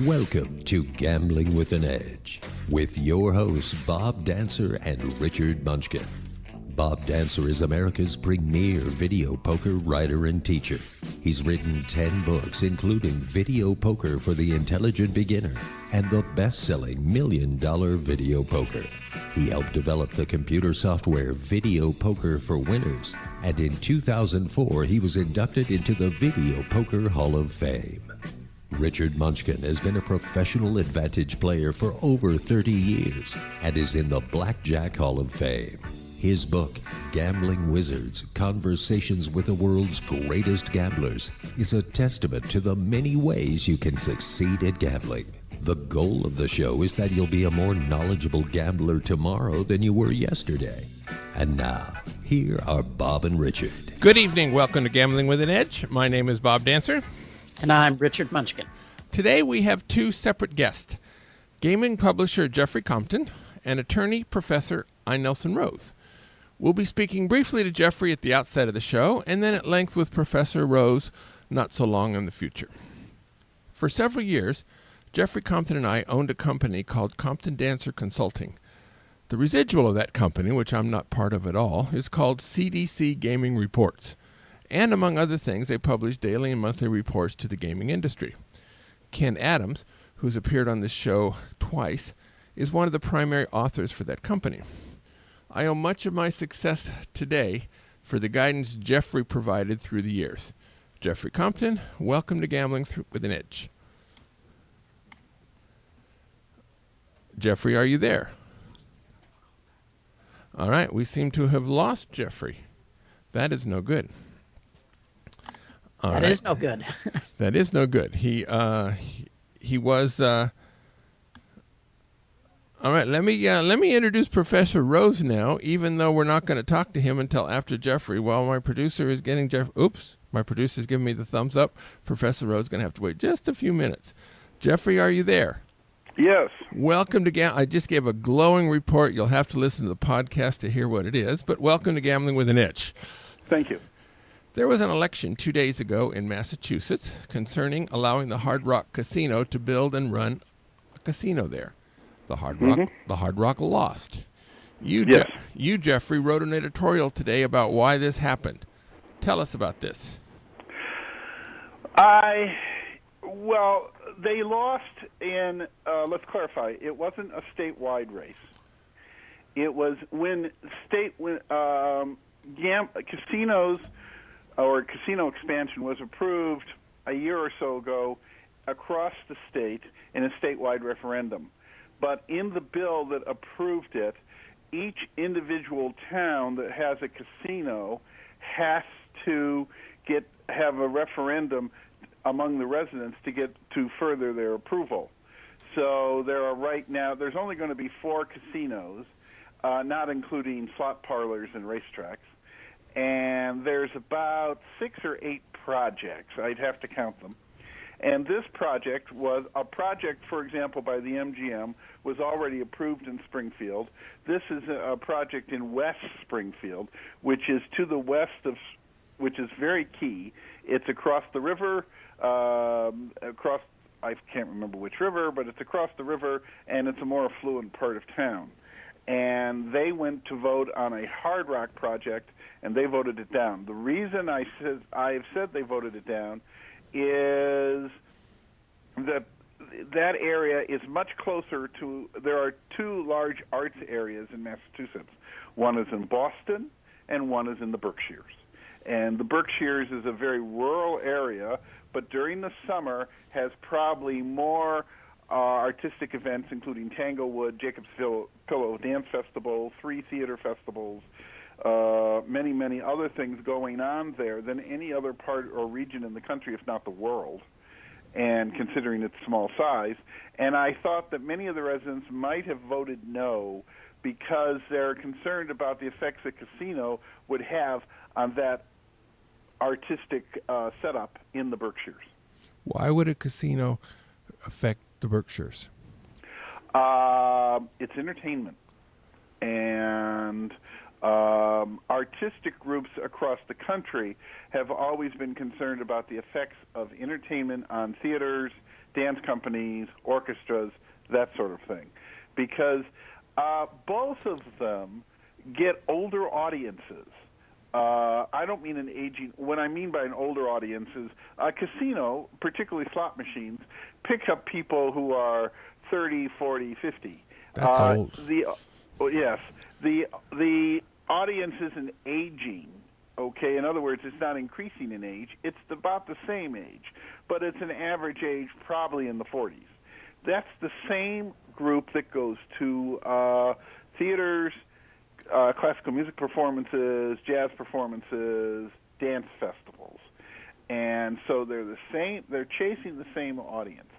Welcome to Gambling with an Edge with your hosts Bob Dancer and Richard Munchkin. Bob Dancer is America's premier video poker writer and teacher. He's written 10 books, including Video Poker for the Intelligent Beginner and the best-selling $1 Million Video Poker. He helped develop the computer software Video Poker for Winners, and in 2004 he was inducted into the Video Poker Hall of Fame. Richard Munchkin has been a professional advantage player for over 30 years and is in the Blackjack Hall of Fame. His book, Gambling Wizards, Conversations with the World's Greatest Gamblers, is a testament to the many ways you can succeed at gambling. The goal of the show is that you'll be a more knowledgeable gambler tomorrow than you were yesterday. And now, here are Bob and Richard. Good evening. Welcome to Gambling with an Edge. My name is Bob Dancer. And I'm Richard Munchkin. Today we have two separate guests, gaming publisher Jeffrey Compton and attorney Professor I. Nelson Rose. We'll be speaking briefly to Jeffrey at the outset of the show, and then at length with Professor Rose not so long in the future. For several years, Jeffrey Compton and I owned a company called Compton Dancer Consulting. The residual of that company, which I'm not part of at all, is called CDC Gaming Reports. And among other things, they publish daily and monthly reports to the gaming industry. Ken Adams, who's appeared on this show twice, is one of the primary authors for that company. I owe much of my success today for the guidance Jeffrey provided through the years. Jeffrey Compton, welcome to Gambling with an Edge. Jeffrey, are you there? All right, we seem to have lost Jeffrey. That is no good. That is no good. That is no good. He was. All right, let me introduce Professor Rose now. Even though we're not going to talk to him until after Jeffrey, while my producer is getting my producer's giving me the thumbs up. Professor Rose is going to have to wait just a few minutes. Jeffrey, are you there? Yes. Welcome to I just gave a glowing report. You'll have to listen to the podcast to hear what it is. But welcome to Gambling with an Edge. Thank you. There was an election 2 days ago in Massachusetts concerning allowing the Hard Rock Casino to build and run a casino there. The Hard Rock lost. Yes. You, Jeffrey, wrote an editorial today about why this happened. Tell us about this. Well, they lost in, let's clarify, it wasn't a statewide race. It was when casinos or casino expansion was approved a year or so ago across the state in a statewide referendum. But in the bill that approved it, each individual town that has a casino has to have a referendum among the residents to further their approval. So there are right now, there's only going to be 4 casinos, not including slot parlors and racetracks. And there's about 6 or 8 projects. I'd have to count them. And this project was a project, for example, by the MGM, was already approved in Springfield. This is a project in West Springfield, which is to the west which is very key. It's across the river, I can't remember which river, but it's across the river, and it's a more affluent part of town. And they went to vote on a Hard Rock project, and they voted it down. The reason I've said they voted it down is that area is much closer to. There are 2 large arts areas in Massachusetts. One is in Boston, and one is in the Berkshires. And the Berkshires is a very rural area, but during the summer has probably more artistic events, including Tanglewood, Jacob's Pillow Dance Festival, 3 theater festivals, many, many other things going on there than any other part or region in the country, if not the world, and considering its small size. And I thought that many of the residents might have voted no because they're concerned about the effects a casino would have on that artistic setup in the Berkshires. Why would a casino affect the Berkshires? It's entertainment. And artistic groups across the country have always been concerned about the effects of entertainment on theaters, dance companies, orchestras, that sort of thing. Because both of them get older audiences. I don't mean an aging. What I mean by an older audience is a casino, particularly slot machines, pick up people who are 30, 40, 50. That's old. Yes. The audience isn't aging. Okay, in other words, it's not increasing in age. It's about the same age, but it's an average age probably in the 40s. That's the same group that goes to theaters, classical music performances, jazz performances, dance festivals. And so they're chasing the same audience.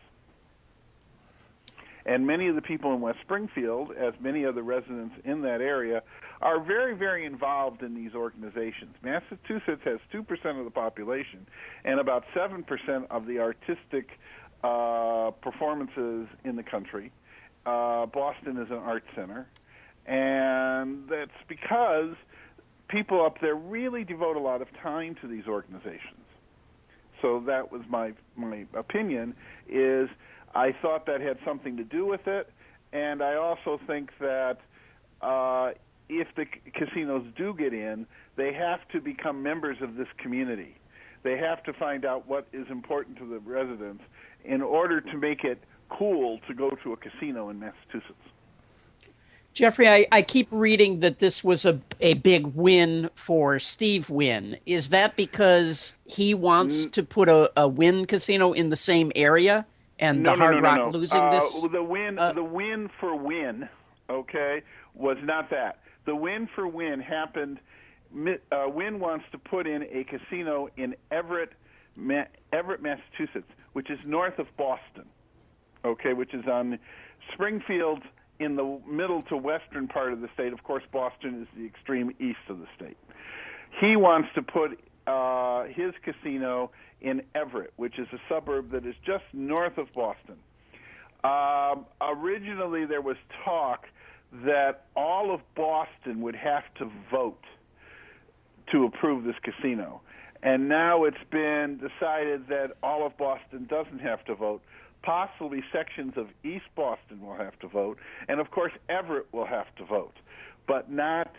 And many of the people in West Springfield, as many of the residents in that area, are very, very involved in these organizations. Massachusetts has 2% of the population and about 7% of the artistic performances in the country. Boston is an art center. And that's because people up there really devote a lot of time to these organizations. So that was my opinion, is I thought that had something to do with it, and I also think that if the casinos do get in, they have to become members of this community. They have to find out what is important to the residents in order to make it cool to go to a casino in Massachusetts. Jeffrey, I keep reading that this was a big win for Steve Wynn. Is that because he wants to put a Wynn casino in the same area? And the Hard Rock losing this? The win for Wynn, okay, was not that. The win for Wynn happened. Wynn wants to put in a casino in Everett, Massachusetts, which is north of Boston, okay, which is on Springfield in the middle to western part of the state. Of course, Boston is the extreme east of the state. He wants to put his casino in Everett, which is a suburb that is just north of Boston. Originally, there was talk that all of Boston would have to vote to approve this casino. And now it's been decided that all of Boston doesn't have to vote. Possibly sections of East Boston will have to vote. And, of course, Everett will have to vote. But not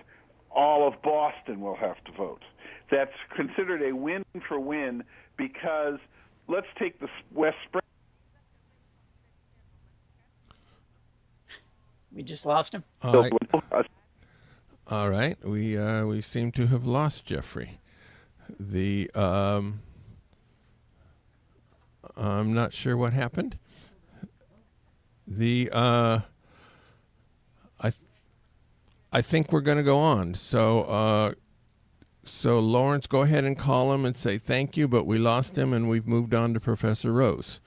all of Boston will have to vote. That's considered a win for Wynn because let's take the West Spring. We just lost him. All right. We seem to have lost Jeffrey. I'm not sure what happened. I think we're going to go on. So Lawrence, go ahead and call him and say thank you, but we lost him and we've moved on to Professor Rose.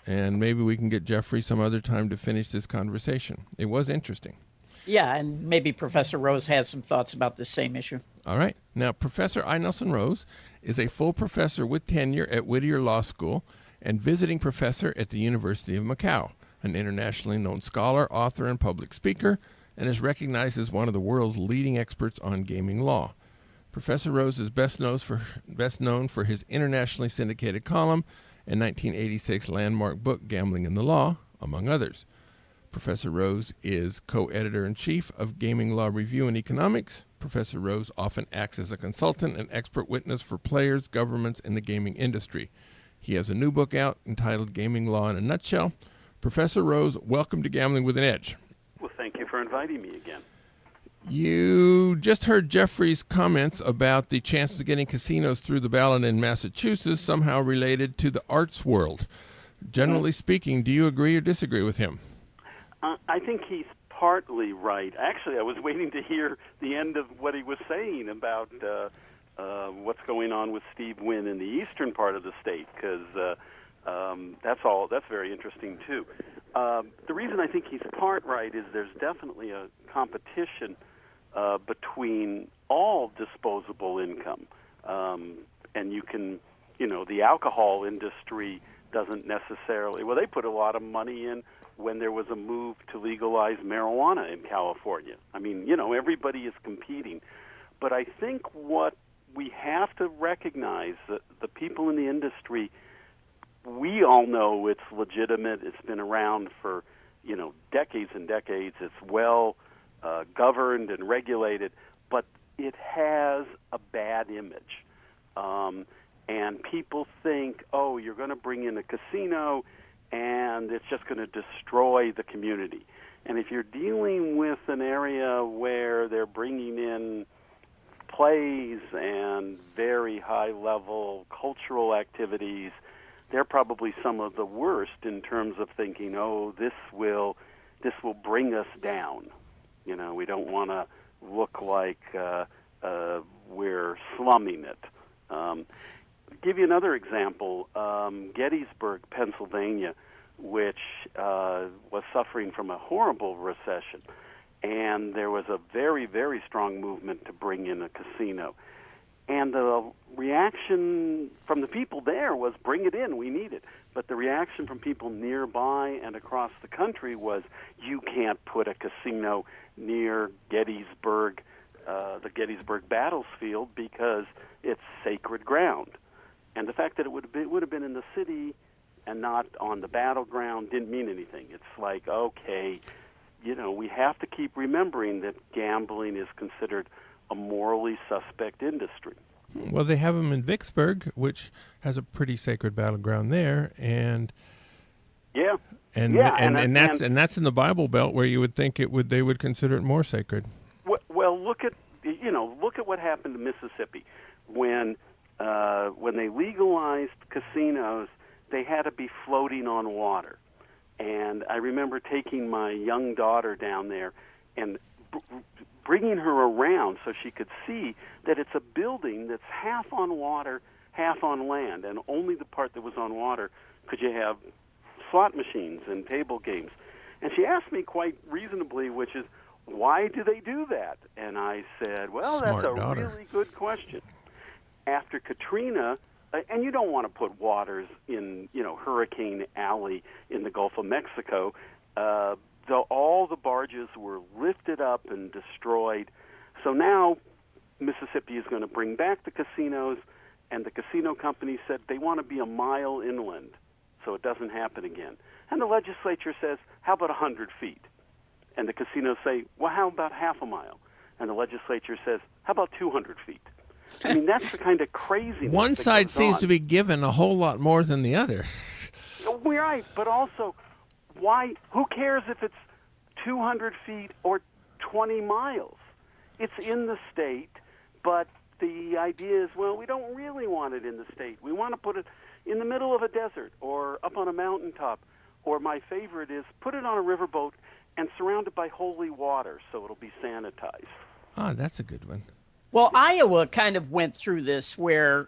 And maybe we can get Jeffrey some other time to finish this conversation. It was interesting. Yeah, and maybe Professor Rose has some thoughts about this same issue. All right. Now, Professor I. Nelson Rose is a full professor with tenure at Whittier Law School and visiting professor at the University of Macau, an internationally known scholar, author, and public speaker, and is recognized as one of the world's leading experts on gaming law. Professor Rose is best known for his internationally syndicated column and 1986 landmark book, Gambling in the Law, among others. Professor Rose is co-editor-in-chief of Gaming Law Review and Economics. Professor Rose often acts as a consultant and expert witness for players, governments, and the gaming industry. He has a new book out entitled Gaming Law in a Nutshell. Professor Rose, welcome to Gambling with an Edge. Well, thank you for inviting me again. You just heard Jeffrey's comments about the chances of getting casinos through the ballot in Massachusetts somehow related to the arts world. Generally speaking, do you agree or disagree with him? I think he's partly right. Actually, I was waiting to hear the end of what he was saying about what's going on with Steve Wynn in the eastern part of the state, because that's very interesting too. The reason I think he's part right is there's definitely a competition between all disposable income, and you can, the alcohol industry doesn't necessarily. Well, they put a lot of money in when there was a move to legalize marijuana in California. I mean, everybody is competing. But I think what we have to recognize that the people in the industry we all know it's legitimate. It's been around for, decades and decades. It's well governed and regulated, but it has a bad image. And people think, oh, you're going to bring in a casino and it's just going to destroy the community. And if you're dealing with an area where they're bringing in plays and very high-level cultural activities, they're probably some of the worst in terms of thinking, oh, this will bring us down. We don't want to look like we're slumming it. Give you another example. Gettysburg, Pennsylvania, which was suffering from a horrible recession, and there was a very, very strong movement to bring in a casino. And the reaction from the people there was, bring it in, we need it. But the reaction from people nearby and across the country was, you can't put a casino near Gettysburg, the Gettysburg battlefield, because it's sacred ground. And the fact that it would have been in the city and not on the battleground didn't mean anything. It's like, okay, we have to keep remembering that gambling is considered a morally suspect industry. Well, they have them in Vicksburg, which has a pretty sacred battleground there, and that's in the Bible Belt, where you would think they would consider it more sacred. Well, look at what happened to Mississippi when they legalized casinos. They had to be floating on water, and I remember taking my young daughter down there and bringing her around so she could see that it's a building that's half on water, half on land, and only the part that was on water could you have slot machines and table games. And she asked me quite reasonably, which is, why do they do that? And I said, well, Smart that's a daughter. really good question. After Katrina, and you don't want to put waters in, Hurricane Alley in the Gulf of Mexico, all the barges were lifted up and destroyed. So now Mississippi is going to bring back the casinos, and the casino company said they want to be a mile inland so it doesn't happen again. And the legislature says, how about 100 feet? And the casinos say, well, how about half a mile? And the legislature says, how about 200 feet? I mean, that's the kind of craziness. One side seems to be given a whole lot more than the other. We're right, but also, why? Who cares if it's 200 feet or 20 miles? It's in the state, but the idea is, well, we don't really want it in the state. We want to put it in the middle of a desert or up on a mountaintop. Or my favorite is, put it on a riverboat and surround it by holy water so it'll be sanitized. Oh, that's a good one. Well, Iowa kind of went through this where,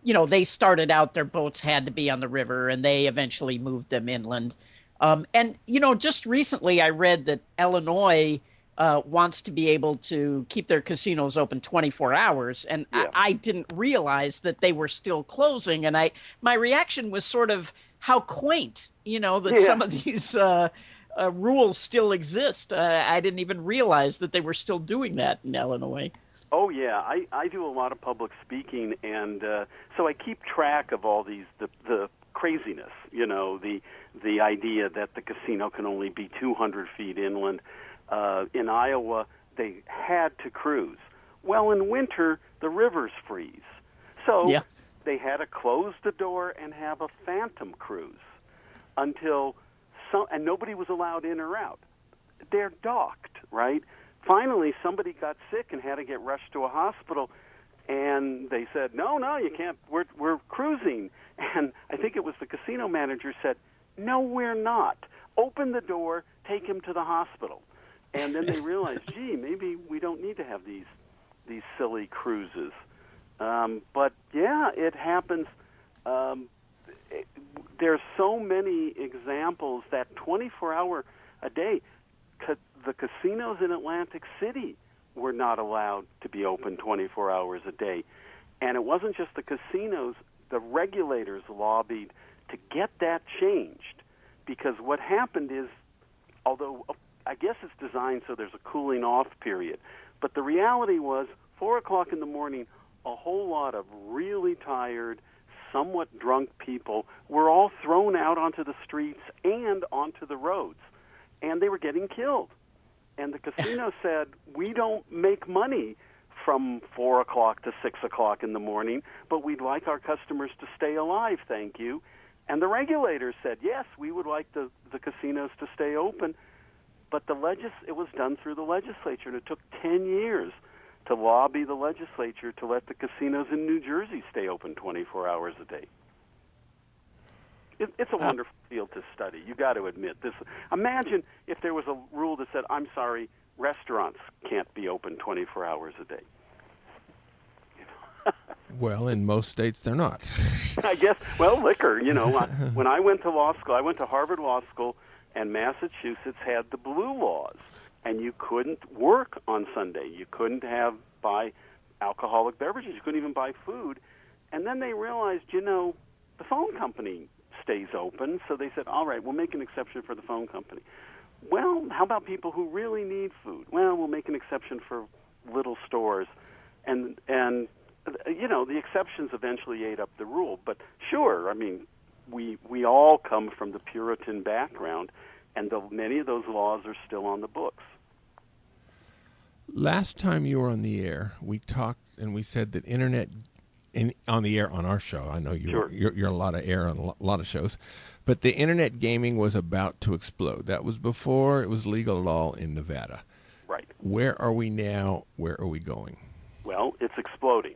they started out, their boats had to be on the river, and they eventually moved them inland. And just recently I read that Illinois wants to be able to keep their casinos open 24 hours. And yeah. I didn't realize that they were still closing. And my reaction was sort of how quaint, that some of these rules still exist. I didn't even realize that they were still doing that in Illinois. Oh, yeah. I do a lot of public speaking, and so I keep track of all these, the craziness, the idea that the casino can only be 200 feet inland. In Iowa, they had to cruise. Well, in winter, the rivers freeze. So they had to close the door and have a phantom cruise and nobody was allowed in or out. They're docked, right? Finally, somebody got sick and had to get rushed to a hospital, and they said, no, you can't. We're cruising. And I think it was the casino manager said, no, we're not. Open the door, take him to the hospital. And then they realized, gee, maybe we don't need to have these silly cruises. But, yeah, it happens. There's so many examples that 24-hour a day, the casinos in Atlantic City were not allowed to be open 24 hours a day. And it wasn't just the casinos. The regulators lobbied to get that changed, because what happened is, although I guess it's designed so there's a cooling off period, but the reality was 4 o'clock in the morning, a whole lot of really tired, somewhat drunk people were all thrown out onto the streets and onto the roads, and they were getting killed. And the casino said, we don't make money from 4 o'clock to 6 o'clock in the morning, but we'd like our customers to stay alive, thank you. And the regulators said, yes, we would like the casinos to stay open, but it was done through the legislature, and it took 10 years to lobby the legislature to let the casinos in New Jersey stay open 24 hours a day. It's a wonderful field to study. You got to admit this. Imagine if there was a rule that said, "I'm sorry, restaurants can't be open 24 hours a day." Well, in most states, they're not. I guess. Well, liquor. When I went to law school, I went to Harvard Law School, and Massachusetts had the blue laws, and you couldn't work on Sunday. You couldn't buy alcoholic beverages. You couldn't even buy food. And then they realized, the phone company stays open, so they said, all right, we'll make an exception for the phone company. Well, how about people who really need food? Well, we'll make an exception for little stores. And the exceptions eventually ate up the rule. But sure, I mean, we all come from the Puritan background, and many of those laws are still on the books. Last time you were on the air, we talked and we said that internet on the air on our show. I know you're a lot of air on a lot of shows, but the internet gaming was about to explode. That was before it was legal at all in Nevada. Right. Where are we now? Where are we going? Well, it's exploding.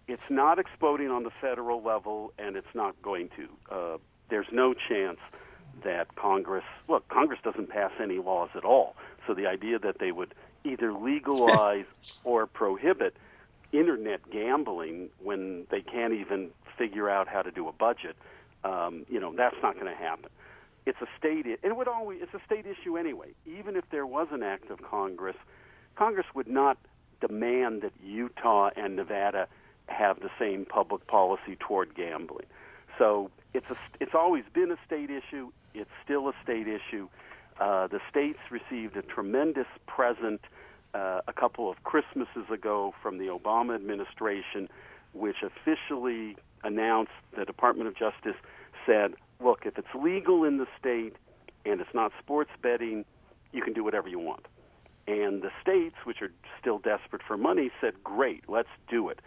It's not exploding on the federal level, and it's not going to. There's no chance that Congress doesn't pass any laws at all. So the idea that they would either legalize or prohibit internet gambling when they can't even figure out how to do a budget, that's not going to happen. It's a state, it's a state issue anyway. Even if there was an act of Congress would not demand that Utah and Nevada have the same public policy toward gambling. So it's always been a state issue. It's still a state issue. The states received a tremendous present a couple of Christmases ago from the Obama administration, which officially announced the Department of Justice said, look, if it's legal in the state and it's not sports betting, you can do whatever you want. And the states, which are still desperate for money, said, great, let's do it.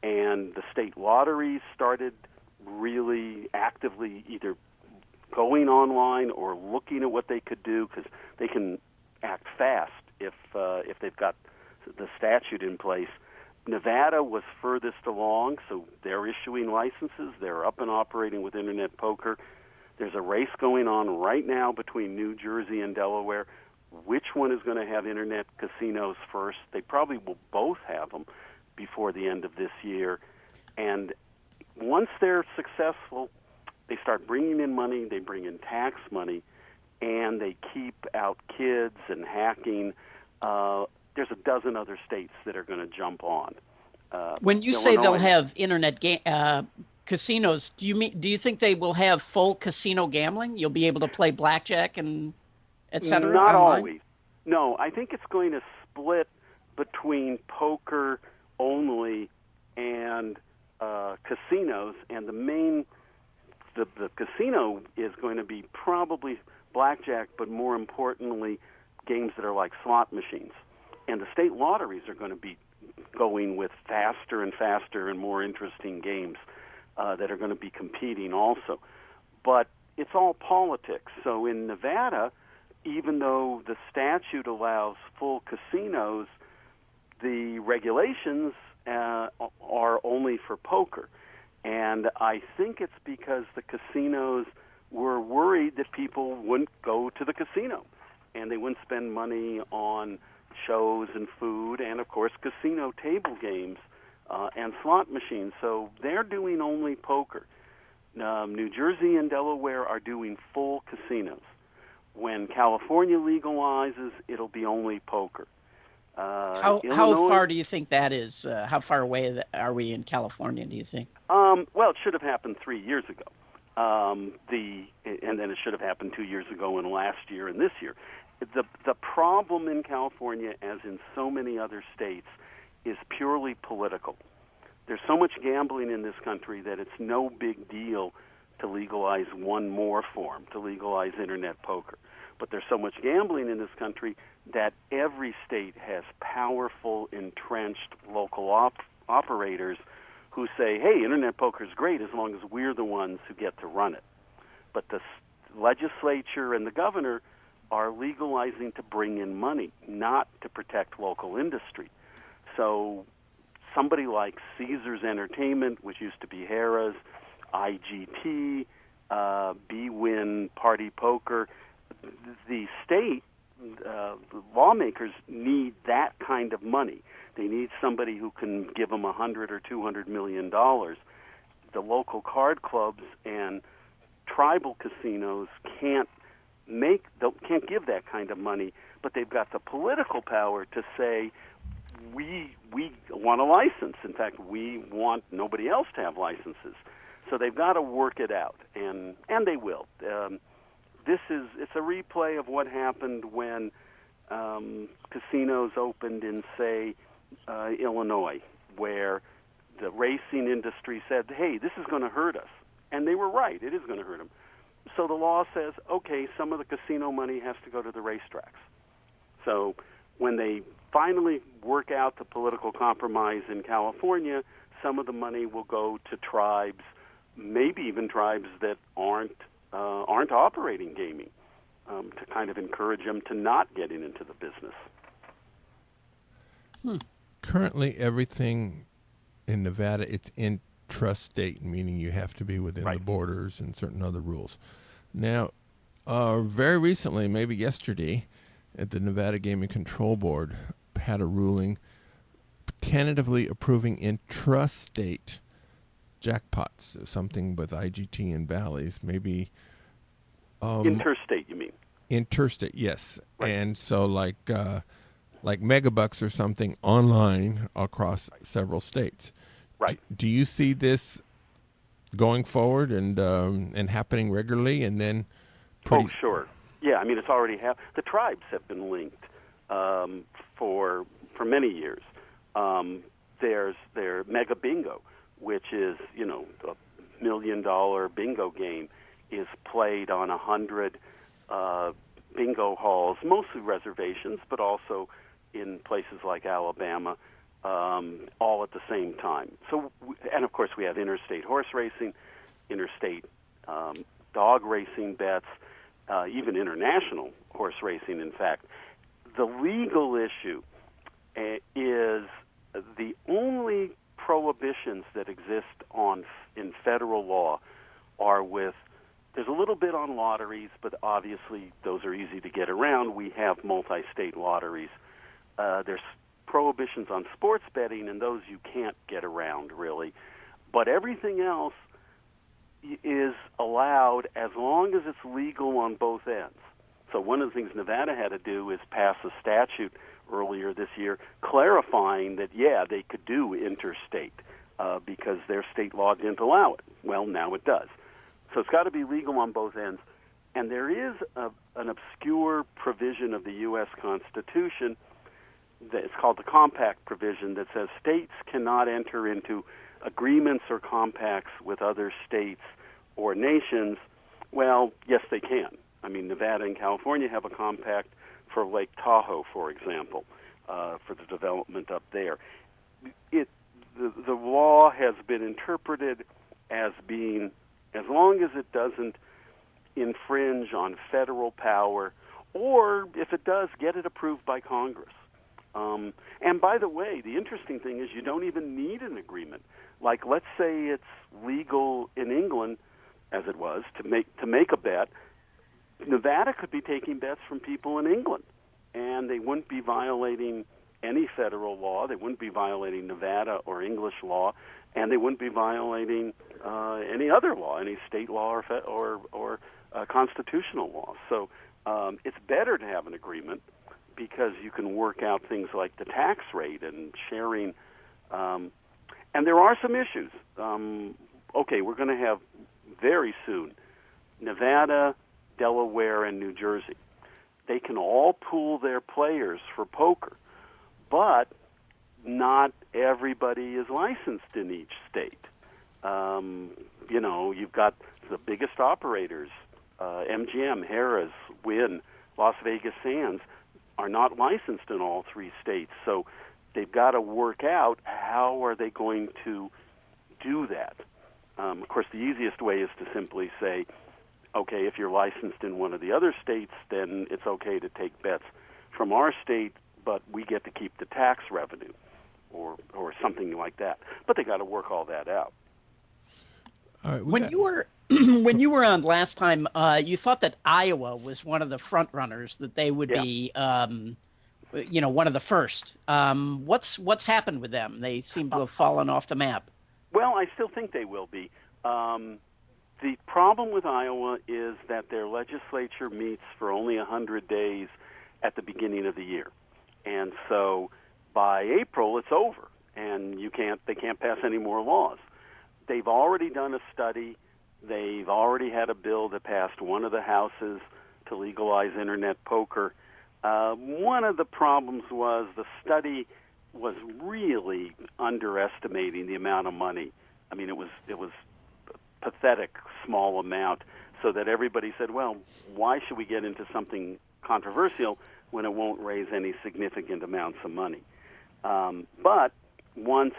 And the state lotteries started really actively either going online or looking at what they could do, because they can act fast if they've got the statute in place. Nevada was furthest along, so they're issuing licenses. They're up and operating with internet poker. There's a race going on right now between New Jersey and Delaware. Which one is going to have internet casinos first? They probably will both have them before the end of this year. And once they're successful, they start bringing in money, they bring in tax money, and they keep out kids and hacking. There's a dozen other states that are going to jump on. When you say they'll have internet casinos, do you think they will have full casino gambling? You'll be able to play blackjack and et cetera? Not online? always. No, I think it's going to split between poker only and casinos, and the casino is going to be probably blackjack, but more importantly, games that are like slot machines. And the state lotteries are going to be going with faster and faster and more interesting games that are going to be competing also. But it's all politics. So in Nevada, even though the statute allows full casinos, the regulations are only for poker. And I think it's because the casinos were worried that people wouldn't go to the casino and they wouldn't spend money on shows and food and, of course, casino table games and slot machines. So they're doing only poker. New Jersey and Delaware are doing full casinos. When California legalizes, it'll be only poker. How far do you think that is? How far away are we in California, do you think? Well, it should have happened 3 years ago. And then it should have happened 2 years ago and last year and this year. The problem in California, as in so many other states, is purely political. there's so much gambling in this country that it's no big deal to legalize one more form, to legalize internet poker. But there's so much gambling in this country that every state has powerful, entrenched local operators who say, hey, internet poker is great as long as we're the ones who get to run it. But the legislature and the governor are legalizing to bring in money, not to protect local industry. So somebody like Caesars Entertainment, which used to be Harrah's, IGT, BWin, Party Poker, the state lawmakers need that kind of money. They need somebody who can give them $100 or $200 million. The local card clubs and tribal casinos can't give that kind of money, but they've got the political power to say, we want a license. In fact, we want nobody else to have licenses. So they've got to work it out, and they will. It's a replay of what happened when casinos opened in, say, Illinois, where the racing industry said, hey, this is going to hurt us. And they were right. It is going to hurt them. So the law says, okay, some of the casino money has to go to the racetracks. So when they finally work out the political compromise in California, some of the money will go to tribes, maybe even tribes that aren't operating gaming, to kind of encourage them to not getting into the business. Currently, everything in Nevada, it's intrastate, meaning you have to be within the borders and certain other rules. Now, very recently, maybe yesterday, at the Nevada Gaming Control Board, had a ruling tentatively approving intrastate jackpots, something with IGT and Bally's, maybe. Interstate, you mean? Interstate, yes. Right. And so like Megabucks or something online across several states. Right. Do you see this going forward and happening regularly, and then? Oh, sure. Yeah, I mean, it's already happened. The tribes have been linked for many years. There's their Mega Bingo, which is, a $1 million bingo game, is played on 100 bingo halls, mostly reservations, but also in places like Alabama, all at the same time. So, and of course, we have interstate horse racing, interstate dog racing bets, even international horse racing, in fact. The legal issue is the only prohibitions that exist in federal law are with, there's a little bit on lotteries, but obviously those are easy to get around. We have multi-state lotteries. There's prohibitions on sports betting, and those you can't get around, really. But everything else is allowed as long as it's legal on both ends. So one of the things Nevada had to do is pass a statute earlier this year clarifying that, they could do interstate because their state law didn't allow it. Well, now it does. So it's got to be legal on both ends. And there is an obscure provision of the U.S. Constitution it's called the compact provision that says states cannot enter into agreements or compacts with other states or nations. Well, yes, they can. I mean, Nevada and California have a compact for Lake Tahoe, for example, for the development up there. The law has been interpreted as being, as long as it doesn't infringe on federal power, or if it does, get it approved by Congress. And by the way, the interesting thing is you don't even need an agreement. Like, let's say it's legal in England, as it was, to make a bet. Nevada could be taking bets from people in England, and they wouldn't be violating any federal law. They wouldn't be violating Nevada or English law, and they wouldn't be violating any other law, any state law or constitutional law. So it's better to have an agreement because you can work out things like the tax rate and sharing. And there are some issues. Okay, we're going to have very soon Nevada, Delaware, and New Jersey. They can all pool their players for poker, but not everybody is licensed in each state. You've got the biggest operators, MGM, Harrah's, Wynn, Las Vegas Sands, are not licensed in all 3 states. So they've got to work out how are they going to do that. Of course, the easiest way is to simply say, okay, if you're licensed in one of the other states, then it's okay to take bets from our state, but we get to keep the tax revenue, or something like that. But they got to work all that out. All right, when you were on last time, you thought that Iowa was one of the front runners, that they would be, one of the first. What's happened with them? They seem to have fallen off the map. Well, I still think they will be. The problem with Iowa is that their legislature meets for only 100 days at the beginning of the year. And so by April, it's over, and they can't pass any more laws. They've already done a study. They've already had a bill that passed one of the houses to legalize internet poker. One of the problems was the study was really underestimating the amount of money. I mean, it was a pathetic small amount, so that everybody said, well, why should we get into something controversial when it won't raise any significant amounts of money? But once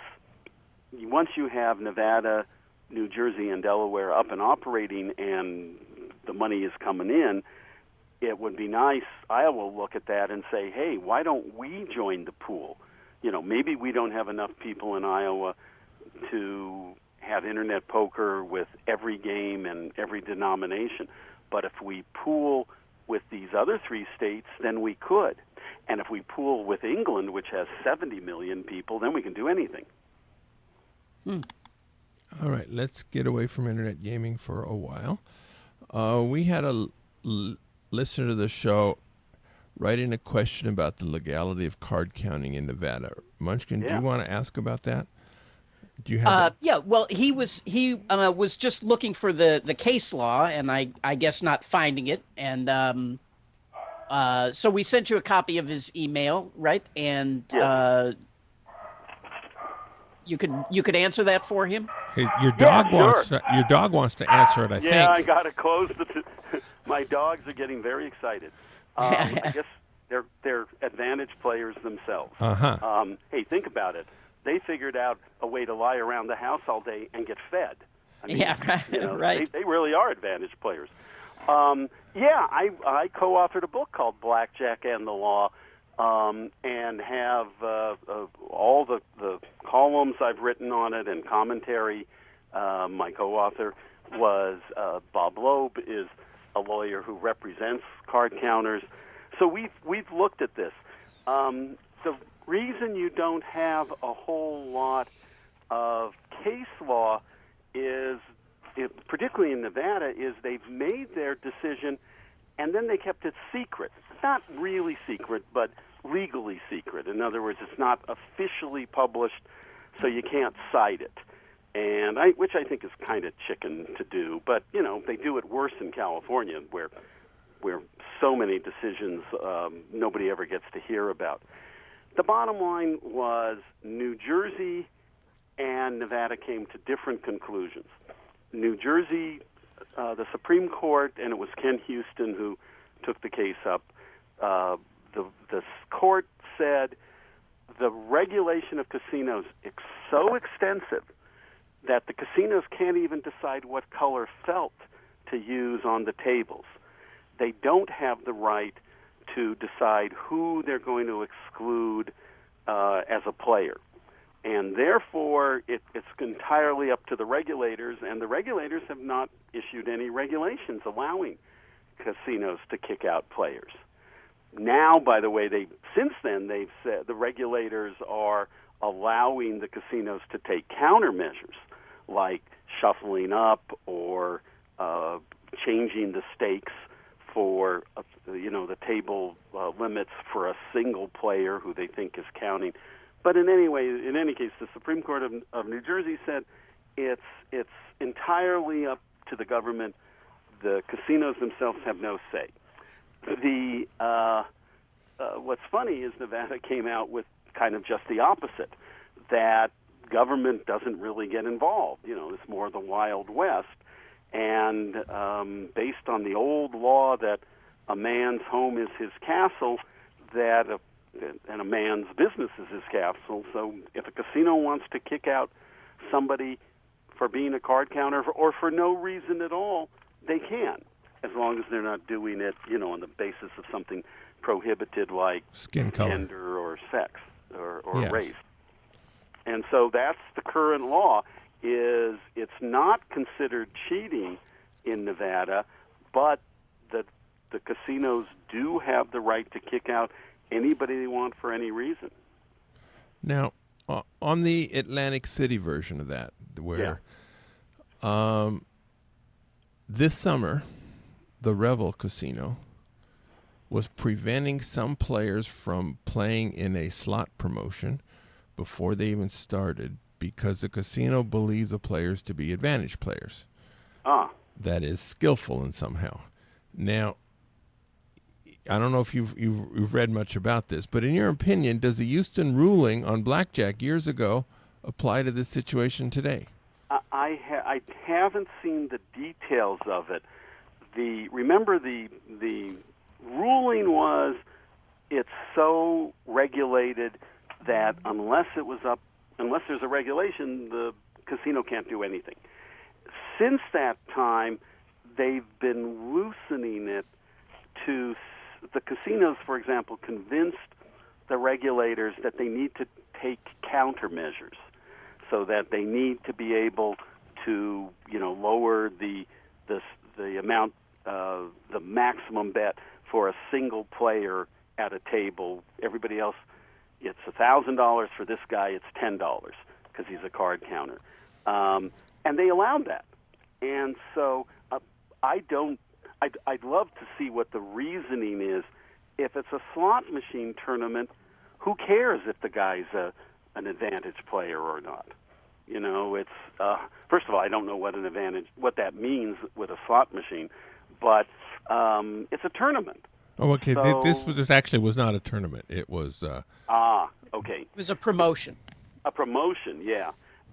you have Nevada, New Jersey, and Delaware up and operating and the money is coming in, it would be nice. Iowa will look at that and say, hey, why don't we join the pool? Maybe we don't have enough people in Iowa to have internet poker with every game and every denomination. But if we pool with these other 3 states, then we could. And if we pool with England, which has 70 million people, then we can do anything. All right, let's get away from internet gaming for a while. We had a listener to the show write in a question about the legality of card counting in Nevada. Munchkin, do you want to ask about that? Do you have well, he was just looking for the case law, and I guess not finding it, and so we sent you a copy of his email, right? And you could answer that for him. Your dog wants to answer it. I think. Yeah, I got to close my dogs are getting very excited. I guess they're advantage players themselves. Hey, think about it. They figured out a way to lie around the house all day and get fed. I mean, right. They really are advantage players. I co-authored a book called Blackjack and the Law, and have all the columns I've written on it and commentary. My co-author was Bob Loeb, is a lawyer who represents card counters. So we've looked at this. The reason you don't have a whole lot of case law is, particularly in Nevada, is they've made their decision and then they kept it secret. Not really secret, but legally secret. In other words, it's not officially published, so you can't cite it. And which I think is kind of chicken to do, but they do it worse in California, where so many decisions nobody ever gets to hear about. The bottom line was New Jersey and Nevada came to different conclusions. New Jersey, the Supreme Court, and it was Ken Houston who took the case up, the court said the regulation of casinos is so extensive that the casinos can't even decide what color felt to use on the tables. They don't have the right to decide who they're going to exclude as a player. And therefore, it's entirely up to the regulators, and the regulators have not issued any regulations allowing casinos to kick out players. Now, by the way, since then they've said the regulators are allowing the casinos to take countermeasures, like shuffling up or changing the stakes for the table limits for a single player who they think is counting. But in any case, the Supreme Court of New Jersey said it's entirely up to the government. The casinos themselves have no say. What's funny is Nevada came out with kind of just the opposite, that government doesn't really get involved. It's more the Wild West. And based on the old law that a man's home is his castle, and a man's business is his castle. So if a casino wants to kick out somebody for being a card counter or for no reason at all, they can, as long as they're not doing it, on the basis of something prohibited like skin color, gender, or sex, or yes. race. And so that's the current law. Is it's not considered cheating in Nevada, but the casinos do have the right to kick out anybody they want for any reason. Now, on the Atlantic City version of that, where this summer, the Revel Casino was preventing some players from playing in a slot promotion before they even started because the casino believed the players to be advantage players. That is skillful in somehow. Now, I don't know if you've read much about this, but in your opinion, does the Houston ruling on blackjack years ago apply to this situation today? I haven't seen the details of it. Remember the ruling was it's so regulated that unless there's a regulation, the casino can't do anything. Since that time, they've been loosening it to the casinos, for example, convinced the regulators that they need to take countermeasures, so that they need to be able to, lower the amount, the maximum bet for a single player at a table. Everybody else, it's $1,000 for this guy. It's $10 because he's a card counter, and they allowed that. And so I'd love to see what the reasoning is. If it's a slot machine tournament, who cares if the guy's an advantage player or not? It's first of all, I don't know what that means with a slot machine, but it's a tournament. Oh, okay. So, This actually was not a tournament. It was. Okay. It was a promotion. A promotion, yeah.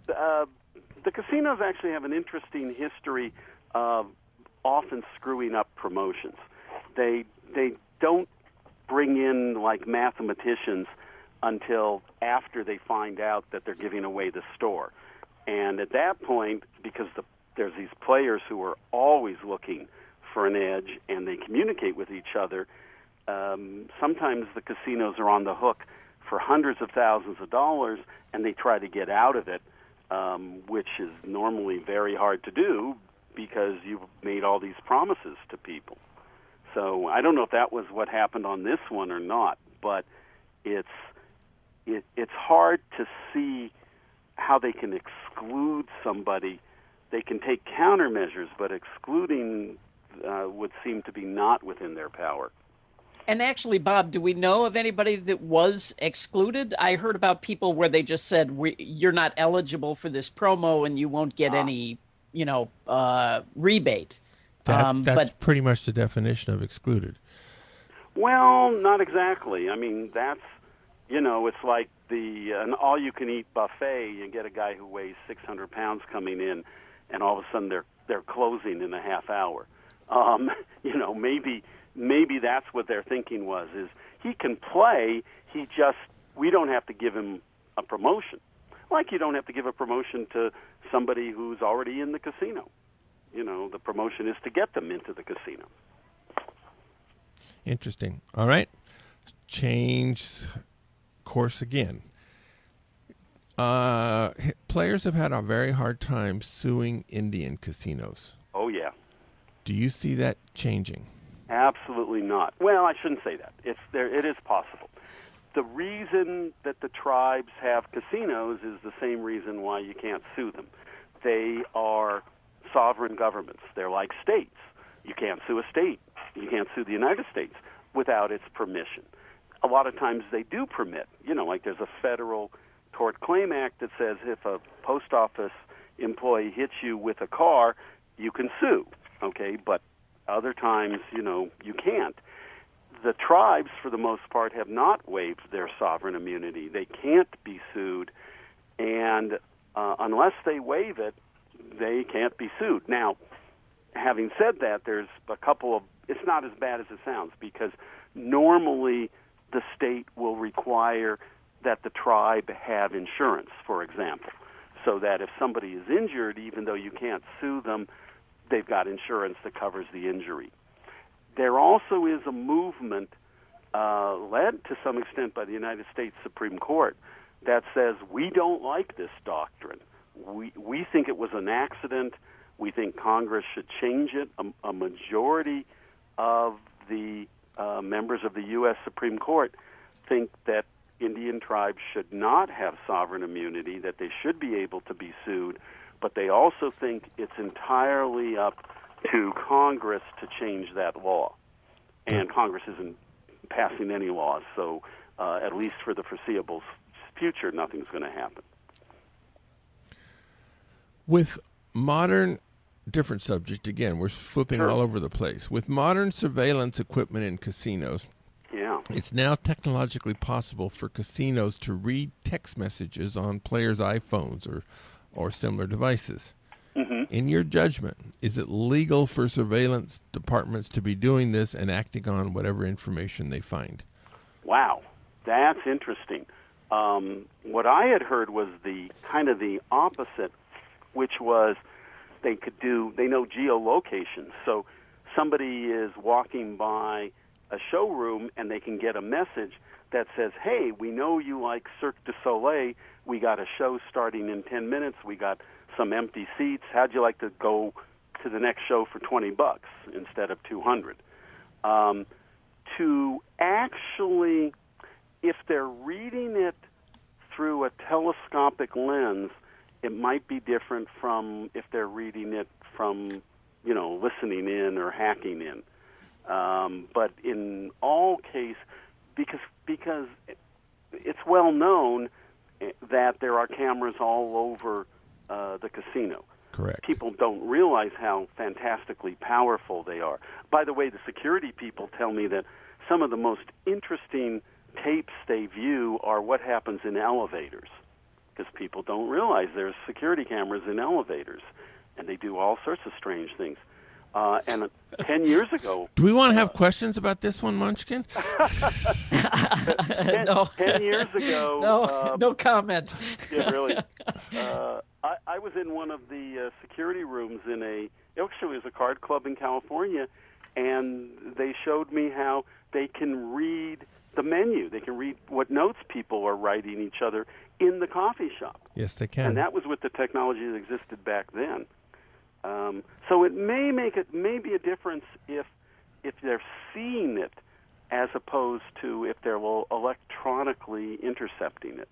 The casinos actually have an interesting history of often screwing up promotions. They don't bring in like mathematicians until after they find out that they're giving away the store. And at that point, because there's these players who are always looking for an edge and they communicate with each other, sometimes the casinos are on the hook for hundreds of thousands of dollars, and they try to get out of it, which is normally very hard to do because you've made all these promises to people. So I don't know if that was what happened on this one or not, but it's hard to see how they can exclude somebody. They can take countermeasures, but excluding would seem to be not within their power. And actually, Bob, do we know of anybody that was excluded? I heard about people where they just said, you're not eligible for this promo and you won't get any, rebate. That's but pretty much the definition of excluded. Well, not exactly. I mean, that's, it's like an all-you-can-eat buffet. You get a guy who weighs 600 pounds coming in, and all of a sudden they're closing in a half hour. Maybe that's what their thinking was, is he can play, we don't have to give him a promotion. Like you don't have to give a promotion to somebody who's already in the casino. The promotion is to get them into the casino. Interesting. All right. Change course again. Players have had a very hard time suing Indian casinos. Oh, yeah. Do you see that changing? Absolutely not. Well, I shouldn't say that. It is possible. The reason that the tribes have casinos is the same reason why you can't sue them. They are sovereign governments. They're like states. You can't sue a state. You can't sue the United States without its permission. A lot of times they do permit. Like there's a federal Tort Claim Act that says if a post office employee hits you with a car, you can sue. Okay, but other times, you can't. the tribes, for the most part, have not waived their sovereign immunity. They can't be sued, and unless they waive it, they can't be sued. Now, having said that, there's a couple of, it's not as bad as it sounds, because normally the state will require that the tribe have insurance, for example, so that if somebody is injured, even though you can't sue them, they've got insurance that covers the injury. There also is a movement led to some extent by the United States Supreme Court that says we don't like this doctrine. We think it was an accident. We think Congress should change it. A majority of the members of the U.S. Supreme Court think that Indian tribes should not have sovereign immunity, that they should be able to be sued, but they also think it's entirely up to Congress to change that law. And Congress isn't passing any laws, so at least for the foreseeable future, nothing's going to happen. With modern, different subject again, we're flipping all over the place. With modern surveillance equipment in casinos, it's now technologically possible for casinos to read text messages on players' iPhones or similar devices. Mm-hmm. In your judgment, is it legal for surveillance departments to be doing this and acting on whatever information they find? Wow, that's interesting. What I had heard was the kind of the opposite, which was they know geolocation. So somebody is walking by a showroom and they can get a message that says, hey, we know you like Cirque du Soleil. We got a show starting in 10 minutes. We got some empty seats. How'd you like to go to the next show for $20 instead of $200? To actually, if they're reading it through a telescopic lens, it might be different from if they're reading it from, listening in or hacking in. But in all cases, because it's well known that there are cameras all over the casino. Correct. People don't realize how fantastically powerful they are. By the way, the security people tell me that some of the most interesting tapes they view are what happens in elevators, because people don't realize there's security cameras in elevators, and they do all sorts of strange things. And 10 years ago... Do we want to have questions about this one, Munchkin? 10 years ago... no comment. Yeah, really. I was in one of the security rooms actually it was a card club in California, and they showed me how they can read the menu. They can read what notes people are writing each other in the coffee shop. Yes, they can. And that was with the technology that existed back then. So it may be a difference if they're seeing it as opposed to if they're electronically intercepting it.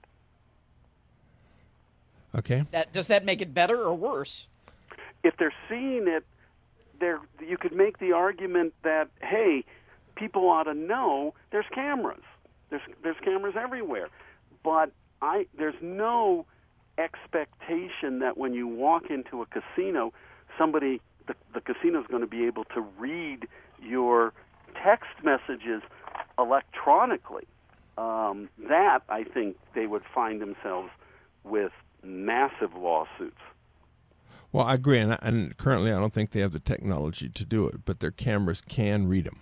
Okay. Does that make it better or worse? If they're seeing it, you could make the argument that, hey, people ought to know there's cameras. There's cameras everywhere. But there's no expectation that when you walk into a casino, the casino is going to be able to read your text messages electronically. That, I think, they would find themselves with massive lawsuits. Well, I agree, and currently I don't think they have the technology to do it, but their cameras can read them.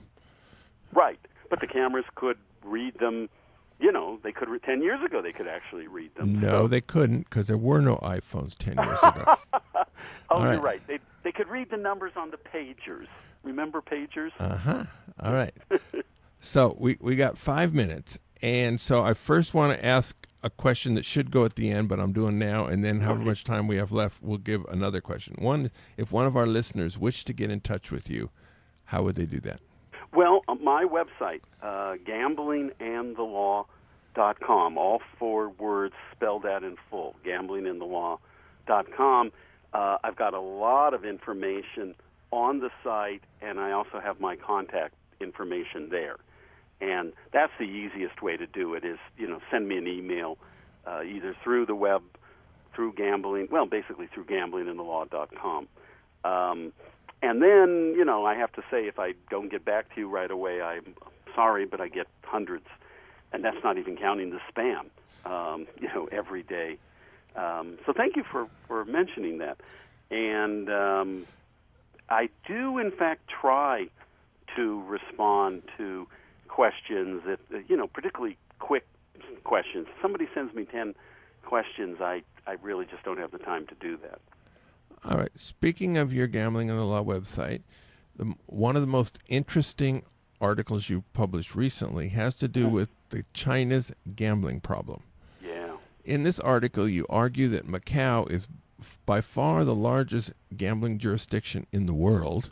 Right, but the cameras could read them. They could 10 years ago they could actually read them. No, they couldn't, because there were no iPhones 10 years ago. You're right. They could read the numbers on the pagers. Remember pagers? Uh-huh. All right. So we got 5 minutes, and so I first want to ask a question that should go at the end, but I'm doing now, and then however much time we have left, we'll give another question. One, if one of our listeners wished to get in touch with you, how would they do that? Well, my website, gamblingandthelaw.com, all 4 words spelled out in full, gamblingandthelaw.com. I've got a lot of information on the site, and I also have my contact information there. And that's the easiest way to do it is, send me an email either through the web, through basically through gamblingandthelaw.com. And then, I have to say, if I don't get back to you right away, I'm sorry, but I get hundreds, and that's not even counting the spam, every day. So thank you for mentioning that. And I do, in fact, try to respond to questions that, particularly quick questions. If somebody sends me 10 questions, I really just don't have the time to do that. All right. Speaking of your Gambling on the Law website, one of the most interesting articles you published recently has to do with China's gambling problem. Yeah. In this article, you argue that Macau is by far the largest gambling jurisdiction in the world,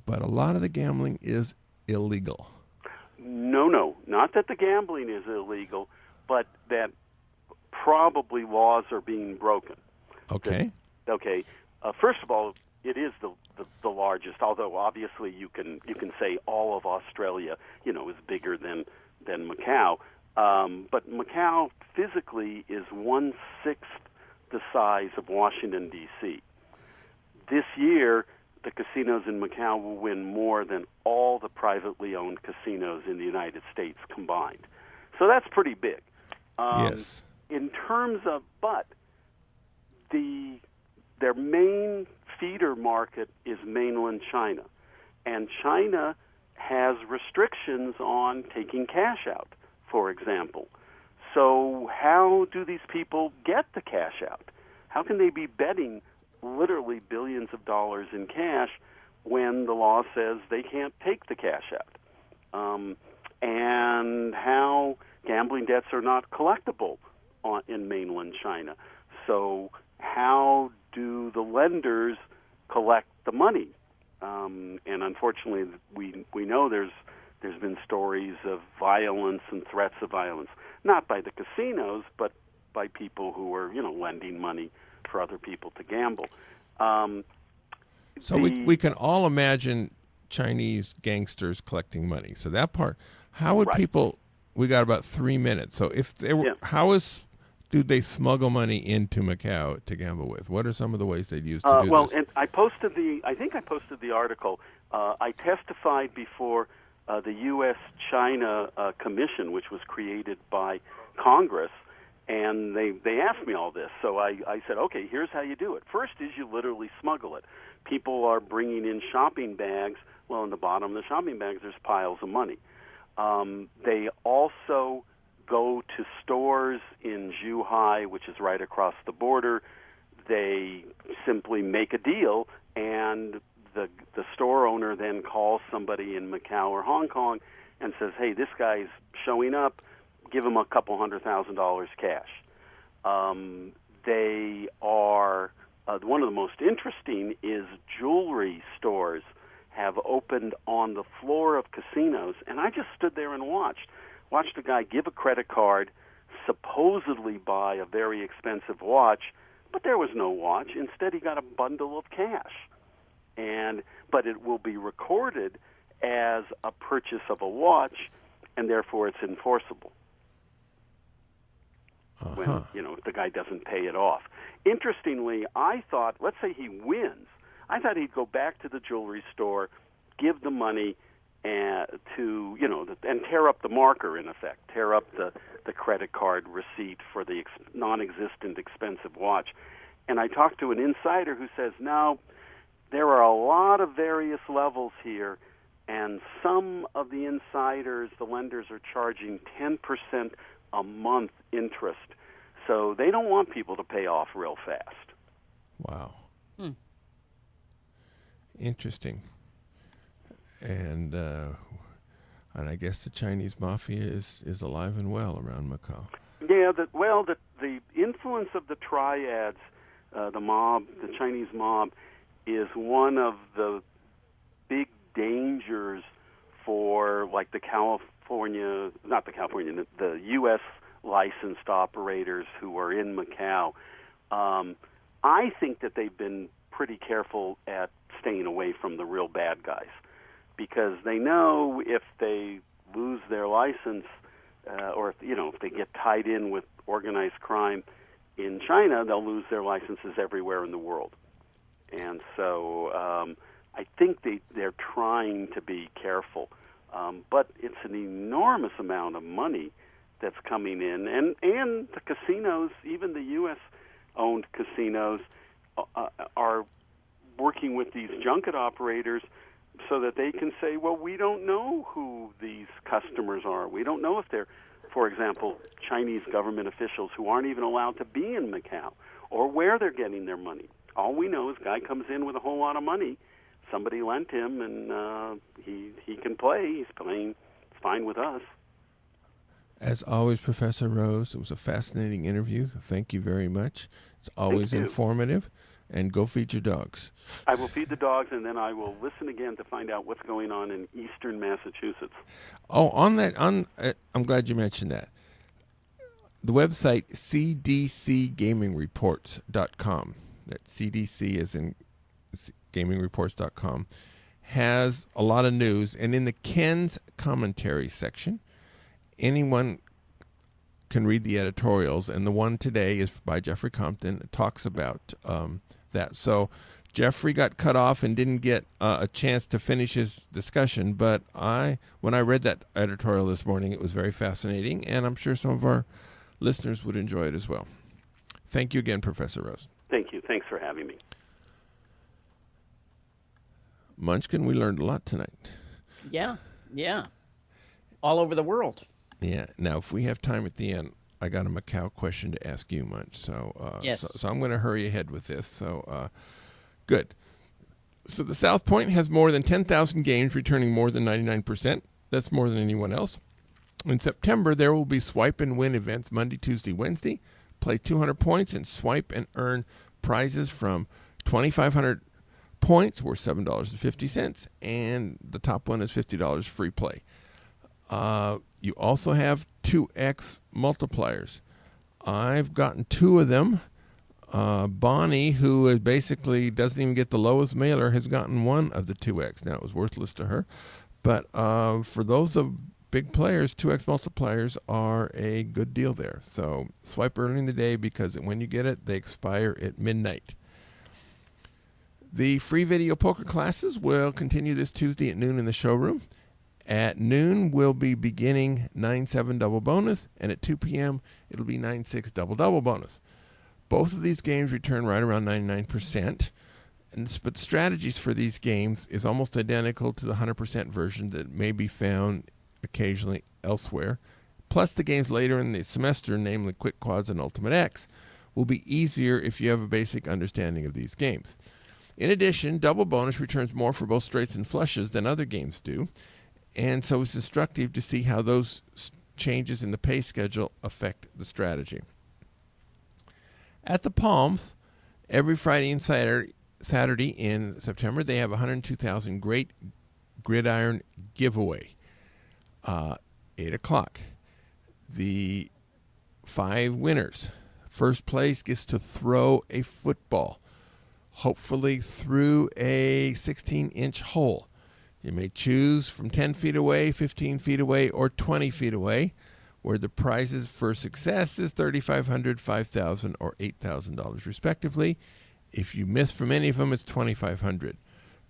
but a lot of the gambling is illegal. No, not that the gambling is illegal, but that probably laws are being broken. Okay. First of all, it is the largest. Although obviously you can say all of Australia, is bigger than Macau. But Macau physically is 1/6 the size of Washington D.C. This year, the casinos in Macau will win more than all the privately owned casinos in the United States combined. So that's pretty big. Yes. In terms of, but their main feeder market is mainland China, and China has restrictions on taking cash out, for example. So how do these people get the cash out? How can they be betting literally billions of dollars in cash when the law says they can't take the cash out? And how gambling debts are not collectible in mainland China. So how do the lenders collect the money? And unfortunately, we know there's been stories of violence and threats of violence, not by the casinos, but by people who are, lending money for other people to gamble. So we can all imagine Chinese gangsters collecting money. So that part, how would people? We got about 3 minutes. So if they were, do they smuggle money into Macau to gamble with? What are some of the ways they'd use to do this? And I think I posted the article. I testified before the U.S.-China Commission, which was created by Congress, and they asked me all this. So I said, okay, here's how you do it. First is you literally smuggle it. People are bringing in shopping bags. Well, in the bottom of the shopping bags, there's piles of money. They also go to stores in Zhuhai, which is right across the border. They simply make a deal, and the store owner then calls somebody in Macau or Hong Kong and says, hey, this guy's showing up, give him a couple $100,000 cash. They are, one of the most interesting is jewelry stores have opened on the floor of casinos, and I just stood there and watched a guy give a credit card, supposedly buy a very expensive watch, but there was no watch. Instead, he got a bundle of cash. But it will be recorded as a purchase of a watch, and therefore it's enforceable. When, if the guy doesn't pay it off. Interestingly, I thought, let's say he wins, I thought he'd go back to the jewelry store, give the money, and tear up the marker, in effect, tear up the credit card receipt for the non-existent expensive watch. And I talked to an insider who says, no, there are a lot of various levels here, and some of the insiders, the lenders, are charging 10% a month interest. So they don't want people to pay off real fast. Wow. Interesting. And I guess the Chinese mafia is alive and well around Macau. Yeah, the influence of the triads, the mob, the Chinese mob, is one of the big dangers for, like, the U.S. licensed operators who are in Macau. I think that they've been pretty careful at staying away from the real bad guys, because they know if they lose their license, or if they get tied in with organized crime in China, they'll lose their licenses everywhere in the world. And so I think they're trying to be careful. But it's an enormous amount of money that's coming in, and the casinos, even the U.S.-owned casinos, are working with these junket operators so that they can say, well, we don't know who these customers are. We don't know if they're, for example, Chinese government officials who aren't even allowed to be in Macau, or where they're getting their money. All we know is guy comes in with a whole lot of money. Somebody lent him, and he can play. He's playing. It's fine with us. As always, Professor Rose, it was a fascinating interview. Thank you very much. It's always informative. And go feed your dogs. I will feed the dogs, and then I will listen again to find out what's going on in eastern Massachusetts. Oh, I'm glad you mentioned that. The website cdcgamingreports.com, that CDC is in gamingreports.com, has a lot of news. And in the Ken's commentary section, anyone can read the editorials. And the one today is by Jeffrey Compton. It talks about that. So Jeffrey got cut off and didn't get a chance to finish his discussion. But when I read that editorial this morning, it was very fascinating. And I'm sure some of our listeners would enjoy it as well. Thank you again, Professor Rose. Thank you. Thanks for having me. Munchkin, we learned a lot tonight. Yeah. All over the world. Yeah. Now, if we have time at the end, I got a Macau question to ask you, Munch. So, yes. So I'm going to hurry ahead with this. So, good. So the South Point has more than 10,000 games, returning more than 99%. That's more than anyone else. In September, there will be swipe and win events Monday, Tuesday, Wednesday. Play 200 points and swipe and earn prizes from 2,500 points worth $7.50, and the top one is $50 free play. You also have 2x multipliers. I've gotten 2 of them. Bonnie, who basically doesn't even get the lowest mailer, has gotten 1 of the 2x. Now, it was worthless to her. But for those of big players, 2x multipliers are a good deal there. So swipe early in the day, because when you get it, they expire at midnight. The free video poker classes will continue this Tuesday at noon in the showroom. At noon, we'll be beginning 9-7 double bonus, and at 2 p.m., it'll be 9-6 double bonus. Both of these games return right around 99%, but the strategies for these games is almost identical to the 100% version that may be found occasionally elsewhere. Plus, the games later in the semester, namely Quick Quads and Ultimate X, will be easier if you have a basic understanding of these games. In addition, double bonus returns more for both straights and flushes than other games do, and so it's instructive to see how those changes in the pay schedule affect the strategy. At the Palms, every Friday and Saturday in September, they have 102,000 Great Gridiron giveaway. 8 o'clock. The 5 winners. First place gets to throw a football, hopefully through a 16-inch hole. You may choose from 10 feet away, 15 feet away, or 20 feet away, where the prizes for success is $3,500, $5,000, or $8,000 respectively. If you miss from any of them, it's $2,500.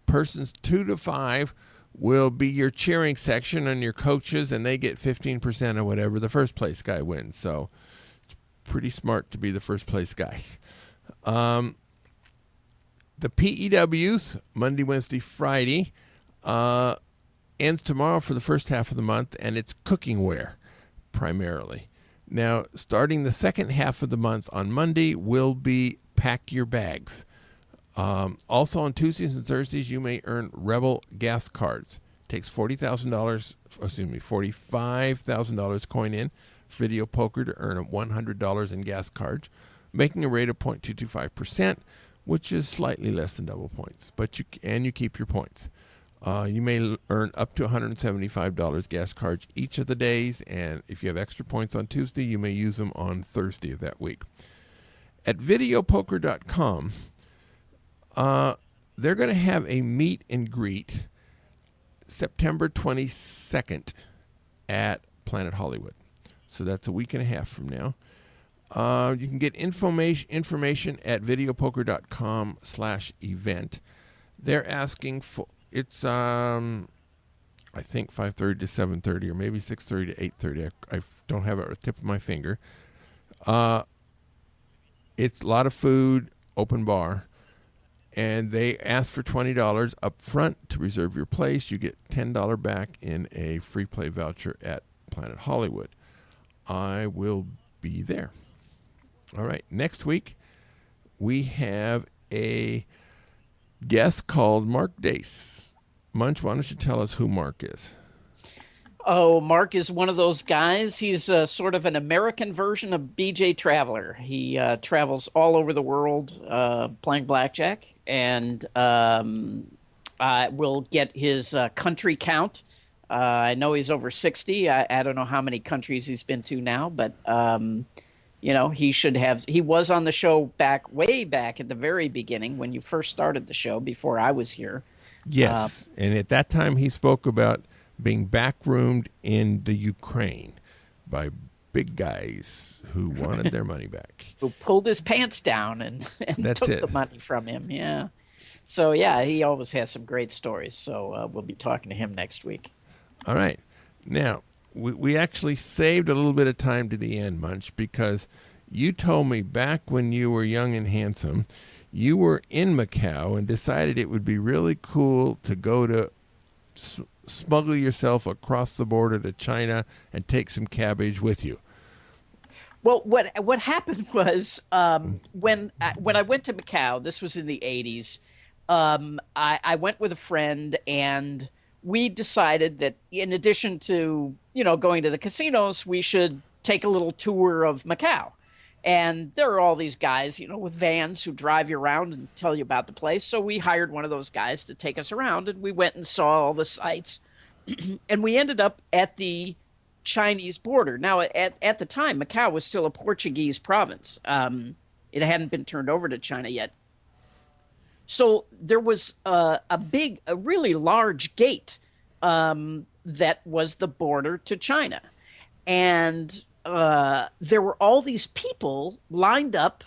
Persons 2 to 5 will be your cheering section and your coaches, and they get 15% of whatever the first place guy wins. So it's pretty smart to be the first place guy. The PEWs, Monday, Wednesday, Friday, ends tomorrow for the first half of the month, and it's cookingware primarily. Now, starting the second half of the month on Monday will be pack your bags. Also on Tuesdays and Thursdays, you may earn Rebel gas cards. It takes $45,000 coin in video poker to earn $100 in gas cards, making a rate of 0.225%, which is slightly less than double points. But you keep your points. You may earn up to $175 gas cards each of the days, and if you have extra points on Tuesday, you may use them on Thursday of that week. At videopoker.com, they're going to have a meet and greet September 22nd at Planet Hollywood. So that's a week and a half from now. You can get information at videopoker.com/event. They're asking for, it's I think 5:30 to 7:30, or maybe 6:30 to 8:30. I don't have it at the tip of my finger. It's a lot of food, open bar, and they ask for $20 up front to reserve your place. You get $10 back in a free play voucher at Planet Hollywood. I will be there. All right, next week we have a guest called Mark Dace. Munch, why don't you tell us who Mark is? Oh, Mark is one of those guys. He's sort of an American version of BJ Traveler. He travels all over the world playing blackjack, and will get his country count. I know he's over 60. I don't know how many countries he's been to now, but he should have. He was on the show way back at the very beginning when you first started the show, before I was here. Yes, and at that time he spoke about being backroomed in the Ukraine by big guys who wanted their money back. Who pulled his pants down and took the money from him, yeah. So, yeah, he always has some great stories, so we'll be talking to him next week. All right. Now, we actually saved a little bit of time to the end, Munch, because you told me back when you were young and handsome, you were in Macau and decided it would be really cool to go to smuggle yourself across the border to China and take some cabbage with you. Well, what happened was when I went to Macau, this was in the 80s, I went with a friend, and we decided that in addition to, going to the casinos, we should take a little tour of Macau. And there are all these guys, with vans who drive you around and tell you about the place. So we hired one of those guys to take us around, and we went and saw all the sights. And we ended up at the Chinese border. Now, at the time, Macau was still a Portuguese province. It hadn't been turned over to China yet. So there was a really large gate that was the border to China. And there were all these people lined up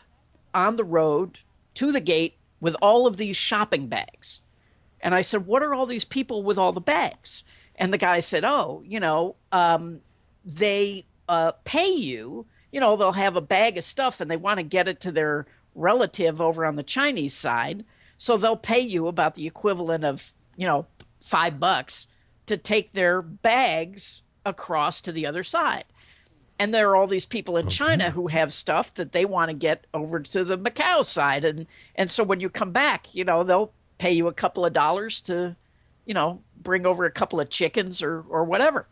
on the road to the gate with all of these shopping bags. And I said, what are all these people with all the bags? And the guy said, they pay you, they'll have a bag of stuff and they want to get it to their relative over on the Chinese side. So they'll pay you about the equivalent of, $5 to take their bags across to the other side. And there are all these people in China who have stuff that they want to get over to the Macau side. And so when you come back, they'll pay you a couple of dollars to, bring over a couple of chickens or whatever.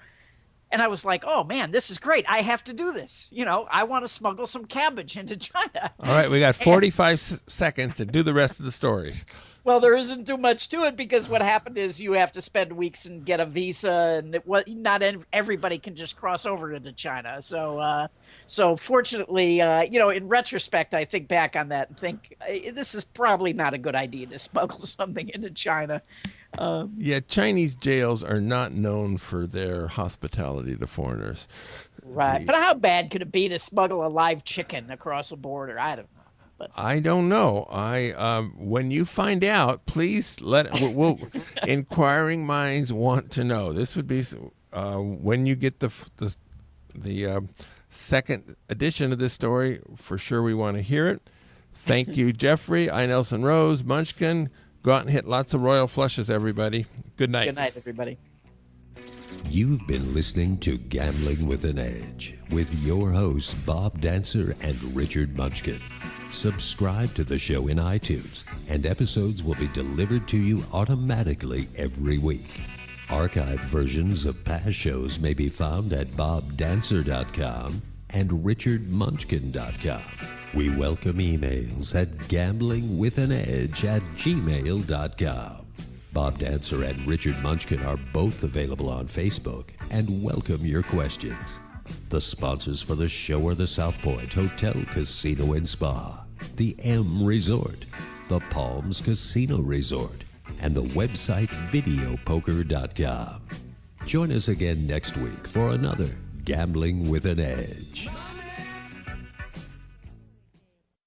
And I was like, oh, man, this is great. I have to do this. I want to smuggle some cabbage into China. All right, we got 45 seconds to do the rest of the story. Well, there isn't too much to it, because what happened is you have to spend weeks and get a visa, and not everybody can just cross over into China. So fortunately, in retrospect, I think back on that and think this is probably not a good idea to smuggle something into China. Chinese jails are not known for their hospitality to foreigners. Right. But how bad could it be to smuggle a live chicken across a border? I don't know. But I don't know. When you find out, please we'll inquiring minds want to know. This would be when you get the second edition of this story. For sure, we want to hear it. Thank you, Jeffrey. I, Nelson Rose, Munchkin. Go out and hit lots of royal flushes, everybody. Good night. Good night, everybody. You've been listening to Gambling with an Edge with your hosts, Bob Dancer and Richard Munchkin. Subscribe to the show in iTunes, and episodes will be delivered to you automatically every week. Archived versions of past shows may be found at bobdancer.com and richardmunchkin.com. We welcome emails at gamblingwithanedge@gmail.com. Bob Dancer and Richard Munchkin are both available on Facebook and welcome your questions. The sponsors for the show are the South Point Hotel, Casino and Spa, the M Resort, the Palms Casino Resort, and the website videopoker.com. Join us again next week for another Gambling with an Edge.